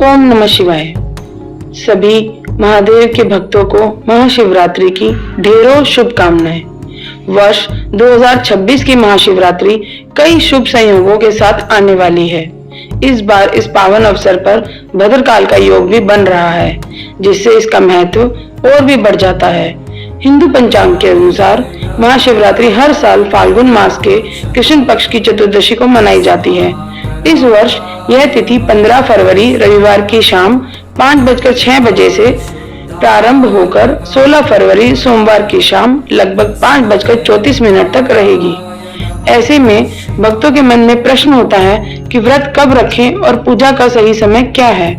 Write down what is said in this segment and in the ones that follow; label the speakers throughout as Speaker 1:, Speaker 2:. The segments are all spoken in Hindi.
Speaker 1: ओम नमः शिवाय। सभी महादेव के भक्तों को महाशिवरात्रि की ढेरों शुभकामनाएं। वर्ष 2026 की महाशिवरात्रि कई शुभ संयोगों के साथ आने वाली है। इस बार इस पावन अवसर पर भद्रकाल का योग भी बन रहा है, जिससे इसका महत्व और भी बढ़ जाता है। हिंदू पंचांग के अनुसार महाशिवरात्रि हर साल फाल्गुन मास के कृष्ण पक्ष की चतुर्दशी को मनाई जाती है। इस वर्ष यह तिथि 15 फरवरी रविवार की शाम 5:06 से प्रारंभ होकर 16 फरवरी सोमवार की शाम लगभग 5:34 तक रहेगी। ऐसे में भक्तों के मन में प्रश्न होता है कि व्रत कब रखें और पूजा का सही समय क्या है।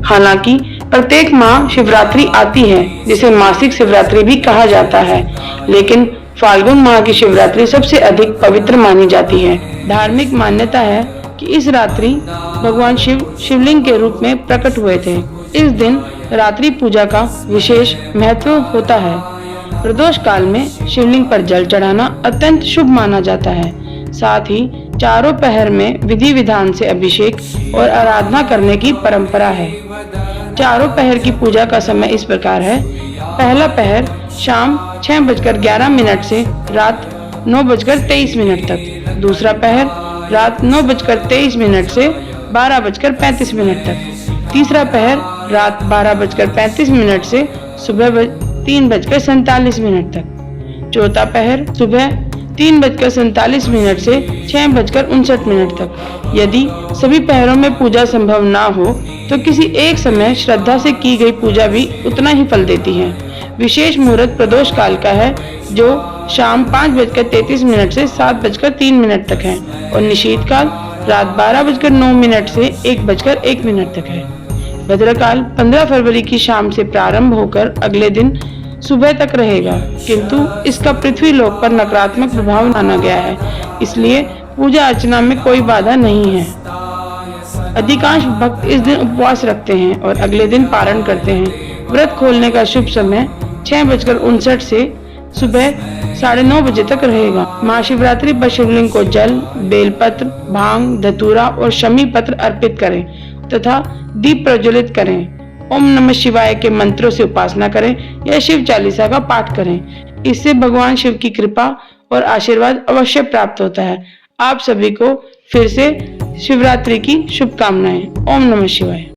Speaker 1: हालांकि प्रत्येक माह शिवरात्रि आती है, जिसे मासिक शिवरात्रि भी कहा जाता है, लेकिन फाल्गुन माह की शिवरात्रि सबसे अधिक पवित्र मानी जाती है। धार्मिक मान्यता है कि इस रात्रि भगवान शिव शिवलिंग के रूप में प्रकट हुए थे। इस दिन रात्रि पूजा का विशेष महत्व होता है। प्रदोष काल में शिवलिंग पर जल चढ़ाना अत्यंत शुभ माना जाता है। साथ ही चारों पहर में विधि विधान से अभिषेक और आराधना करने की परंपरा है। चारों पहर की पूजा का समय इस प्रकार है। पहला पहर शाम 6:11 से रात 9:23 तक। दूसरा पहर रात 9:23 से 12:35 तक। तीसरा पहर रात 12:35 से सुबह 3:47 तक। चौथा पहर सुबह 3:47 से 6:59 तक। यदि सभी पहरों में पूजा संभव ना हो तो किसी एक समय श्रद्धा से की गई पूजा भी उतना ही फल देती है। विशेष मुहूर्त प्रदोष काल का है, जो शाम 5:33 से 7:03 तक है, और निशीथ काल रात 12:09 से 1:01 तक है। भद्रकाल 15 फरवरी की शाम से प्रारंभ होकर अगले दिन सुबह तक रहेगा, किंतु इसका पृथ्वी लोक पर नकारात्मक प्रभाव माना गया है, इसलिए पूजा अर्चना में कोई बाधा नहीं है। अधिकांश भक्त इस दिन उपवास रखते हैं और अगले दिन पारण करते हैं। व्रत खोलने का शुभ समय 6:59 से सुबह 9:30 बजे तक रहेगा। महाशिवरात्रि पर शिवलिंग को जल, बेलपत्र, भांग, धतूरा और शमी पत्र अर्पित करें तथा दीप प्रज्वलित करें। ओम नमः शिवाय के मंत्रों से उपासना करें या शिव चालीसा का पाठ करें। इससे भगवान शिव की कृपा और आशीर्वाद अवश्य प्राप्त होता है। आप सभी को फिर से शिवरात्रि की शुभकामनाएं। ओम नमः शिवाय।